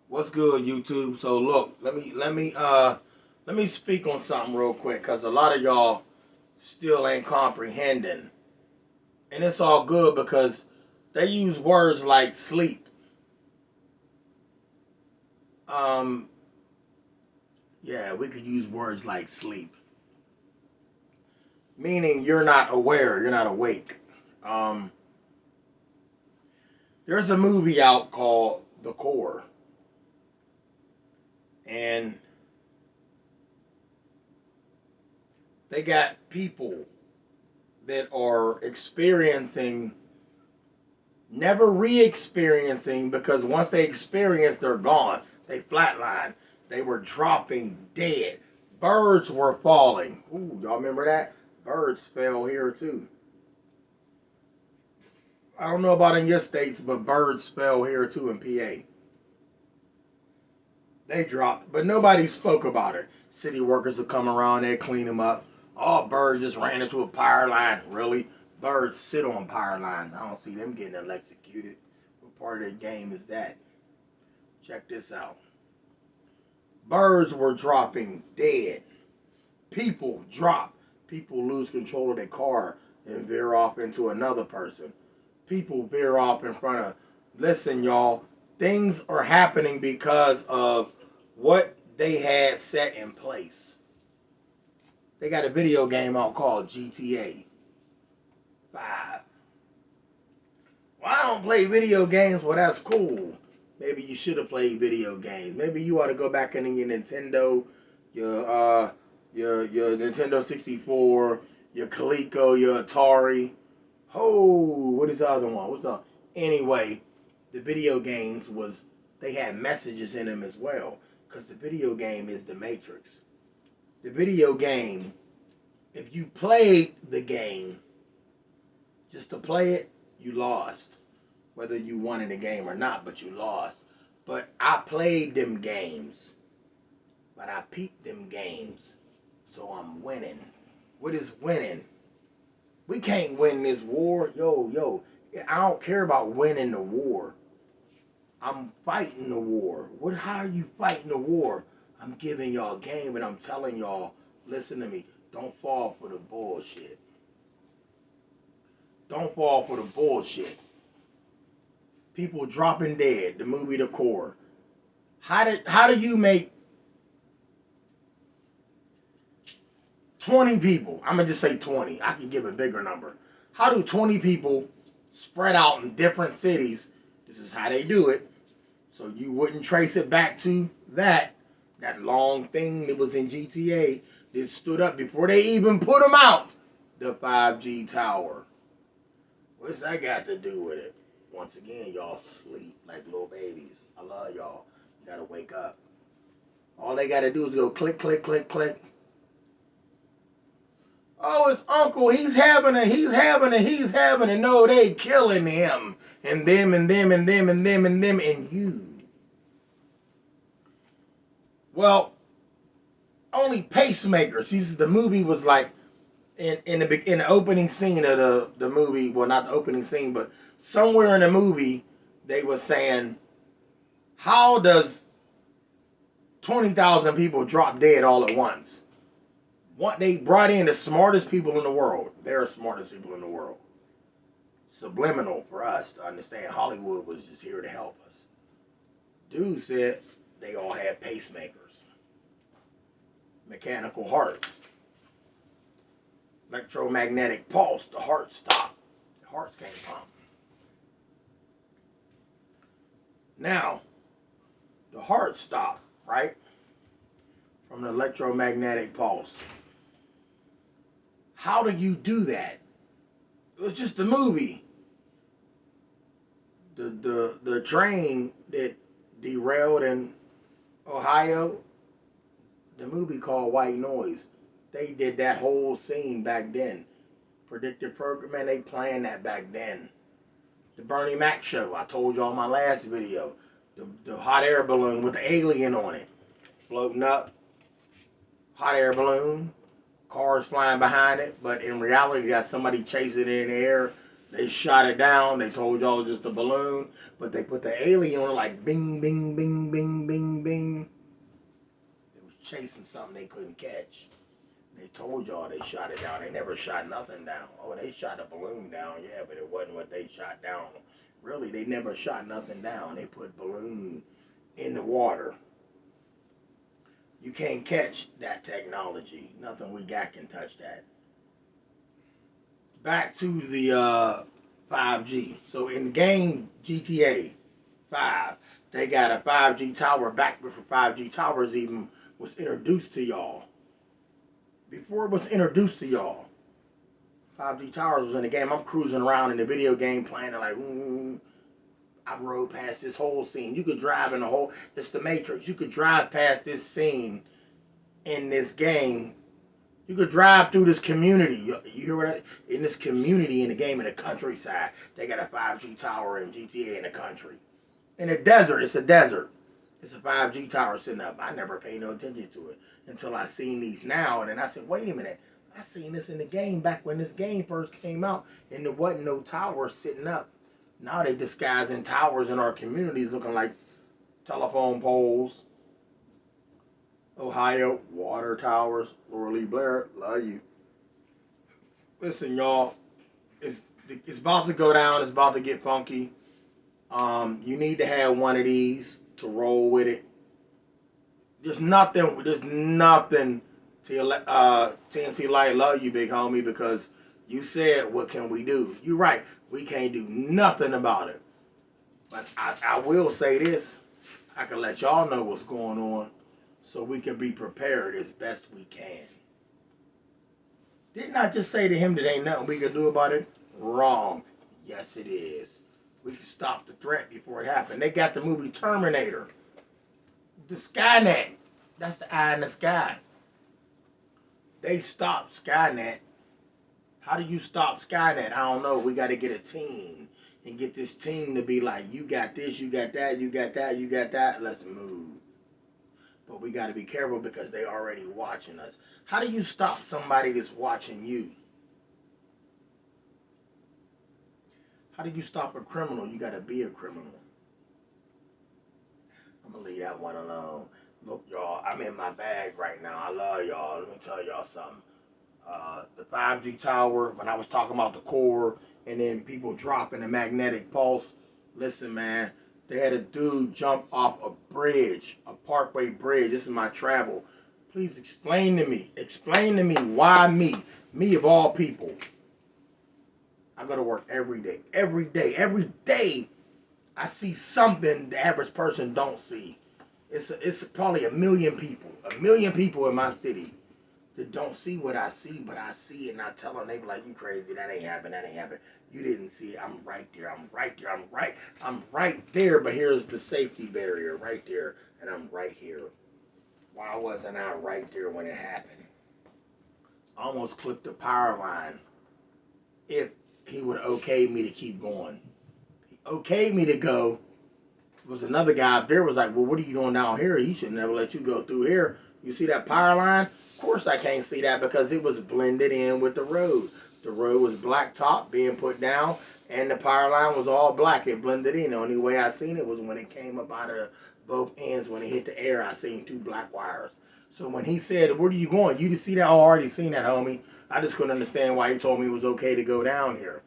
What's good, YouTube? So look, let me speak on something real quick, cause a lot of y'all still ain't comprehending, and it's all good because they use words like sleep. Um, yeah, we could use words like sleep, meaning you're not aware, you're not awake. Um, there's a movie out called The Core, and they got people that are experiencing never re-experiencing, because once they experience, they're gone. They flatline. They were dropping dead. Birds were falling. Ooh, y'all remember that? Birds fell here too. I don't know about in your states, but birds fell here too in PA. They dropped, but nobody spoke about it. City workers would come around, they clean them up. Oh, birds just ran into a power line. Really? Birds sit on power lines. I don't see them getting electrocuted. What part of the game is that? Check this out. Birds were dropping dead. People drop. People lose control of their car and veer off into another person. People veer off in front of. Listen, y'all. Things are happening because of what they had set in place. They got a video game out called GTA 5. Well, I don't play video games. Well, that's cool. Maybe you should have played video games. Maybe you ought to go back into your Nintendo, your your Nintendo 64, your Coleco, your Atari. Oh, what is the other one? What's the anyway? The video games was they had messages in them as well, because the video game is the Matrix. The video game, if you played the game just to play it, you lost. Whether you won in the game or not, but you lost. But I played them games, but I peeped them games, so I'm winning. What is winning? We can't win this war. Yo. I don't care about winning the war. I'm fighting the war. What? How are you fighting the war? I'm giving y'all a game and I'm telling y'all, listen to me. Don't fall for the bullshit. Don't fall for the bullshit. People dropping dead. The movie The Core. How do you make 20 people? I'm gonna just say 20. I can give a bigger number. How do 20 people spread out in different cities? This is how they do it. So you wouldn't trace it back to that long thing that was in GTA that stood up before they even put them out. The 5G tower. What's that got to do with it? Once again, y'all sleep like little babies. I love y'all. You gotta wake up. All they gotta do is go click, click, click, click. Oh, it's Uncle. He's having it. He's having it. He's having it. No, they killing him. And them and them and them and them and them and you. Well, only pacemakers. See, the movie was like in the opening scene of the movie. Well, not the opening scene, but somewhere in the movie, they were saying, how does 20,000 people drop dead all at once? What they brought in the smartest people in the world. They're the smartest people in the world. Subliminal for us to understand. Hollywood was just here to help us. Dude said they all had pacemakers, mechanical hearts, electromagnetic pulse. The heart stopped. The hearts can't pump. Now, the heart stopped, right? From the electromagnetic pulse. How do you do that? It was just a movie. The train that derailed in Ohio, the movie called White Noise. They did that whole scene back then. Predictive programming, they planned that back then. The Bernie Mac show, I told y'all in my last video. The hot air balloon with the alien on it. Floating up. Hot air balloon. Cars flying behind it. But in reality, you got somebody chasing it in the air. They shot it down. They told y'all it was just a balloon, but they put the alien on it like bing, bing, bing, bing, bing, bing. They was chasing something they couldn't catch. They told y'all they shot it down. They never shot nothing down. Oh, they shot a balloon down, yeah, but it wasn't what they shot down. Really, they never shot nothing down. They put balloon in the water. You can't catch that technology. Nothing we got can touch that. Back to the 5G. So in game GTA 5, they got a 5G tower back before 5G towers even was introduced to y'all. Before it was introduced to y'all, 5G towers was in the game. I'm cruising around in the video game playing it like, I rode past this whole scene. You could drive in the whole, it's the Matrix. You could drive past this scene in this game. You could drive through this community. You hear what in this community in the game in the countryside. They got a 5G tower in GTA in the country. In the desert, it's a desert. It's a 5G tower sitting up. I never paid no attention to it until I seen these now. And then I said, wait a minute. I seen this in the game back when this game first came out and there wasn't no tower sitting up. Now they disguising towers in our communities looking like telephone poles. Ohio, water towers. Laura Lee Blair, love you. Listen, y'all, it's about to go down. It's about to get funky. You need to have one of these to roll with it. There's nothing. TNT Light, love you, big homie, because you said, what can we do? You're right. We can't do nothing about it. But I will say this. I can let y'all know what's going on so we can be prepared as best we can. Didn't I just say to him that ain't nothing we can do about it? Wrong. Yes, it is. We can stop the threat before it happened. They got the movie Terminator. The Skynet. That's the eye in the sky. They stopped Skynet. How do you stop Skynet? I don't know. We got to get a team and get this team to be like, you got this, you got that, you got that, you got that. Let's move. But we got to be careful because they already watching us. How do you stop somebody that's watching you? How do you stop a criminal? You got to be a criminal. I'm going to leave that one alone. Look, y'all, I'm in my bag right now. I love y'all. Let me tell y'all something. The 5G tower, when I was talking about the core and then people dropping the magnetic pulse. Listen, man, they had a dude jump off a bridge, a parkway bridge. This is my travel. Please explain to me. Explain to me why me? Me of all people. I go to work every day. Every day. Every day. I see something the average person don't see. It's probably a million people. A million people in my city that don't see what I see, but I see it and I tell them, they be like, you crazy, that ain't happening, that ain't happening. You didn't see it. I'm right there. I'm right there. I'm right there, but here's the safety barrier right there, and I'm right here. Why wasn't I right there when it happened? I almost clipped the power line if he would okay me to keep going. He okayed me to go. There was another guy up there was like, well, what are you doing down here? He should never let you go through here. You see that power line? Of course I can't see that because it was blended in with the road. The road was blacktop being put down, and the power line was all black. It blended in. The only way I seen it was when it came up out of both ends. When it hit the air, I seen two black wires. So when he said, where are you going? You just see that? Oh, I already seen that, homie. I just couldn't understand why he told me it was okay to go down here.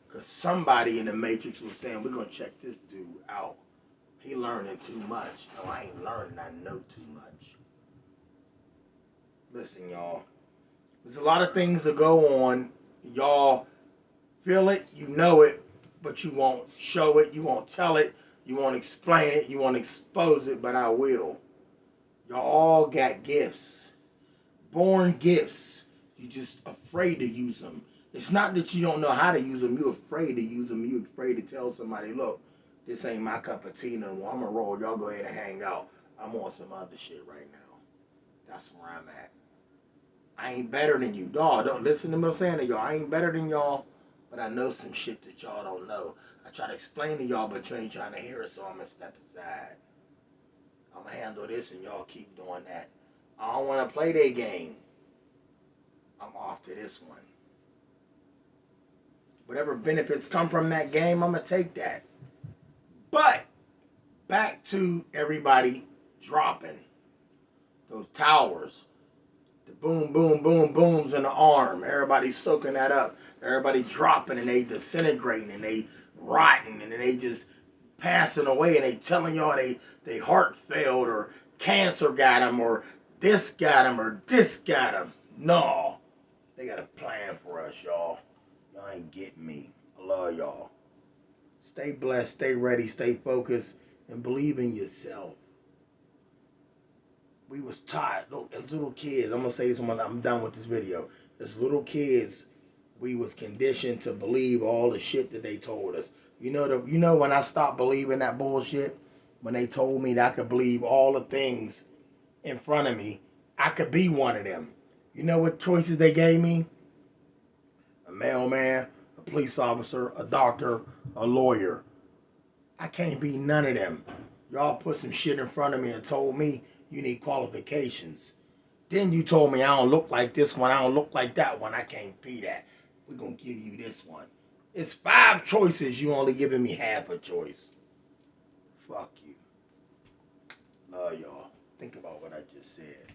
Because somebody in the Matrix was saying, we're going to check this dude out. He learning too much. No, I ain't learning. I know too much. Listen, y'all. There's a lot of things that go on. Y'all feel it. You know it. But you won't show it. You won't tell it. You won't explain it. You won't expose it. But I will. Y'all all got gifts. Born gifts. You're just afraid to use them. It's not that you don't know how to use them. You're afraid to use them. You're afraid to tell somebody, look, this ain't my cup of tea no more. I'm going to roll. Y'all go ahead and hang out. I'm on some other shit right now. That's where I'm at. I ain't better than you. Dog, don't listen to what I'm saying to y'all. I ain't better than y'all, but I know some shit that y'all don't know. I try to explain to y'all, but you ain't trying to hear it, so I'm going to step aside. I'm going to handle this, and y'all keep doing that. I don't want to play their game. I'm off to this one. Whatever benefits come from that game, I'm going to take that. But back to everybody dropping those towers. The boom, boom, boom, booms in the arm. Everybody's soaking that up. Everybody dropping and they disintegrating and they rotting and they just passing away and they telling y'all they heart failed or cancer got them or this got them or this got them. No. They got a plan for us, y'all. Y'all ain't getting me. I love y'all. Stay blessed, stay ready, stay focused, and believe in yourself. We was taught as little kids. I'm gonna say this when I'm done with this video. As little kids, we was conditioned to believe all the shit that they told us. You know when I stopped believing that bullshit, when they told me that I could believe all the things in front of me, I could be one of them. You know what choices they gave me? A mailman, a police officer, a doctor, a lawyer. I can't be none of them. Y'all put some shit in front of me and told me you need qualifications. Then you told me I don't look like this one, I don't look like that one, I can't be that. We're going to give you this one. It's 5 choices, you only giving me half a choice. Fuck you. Love y'all. Think about what I just said.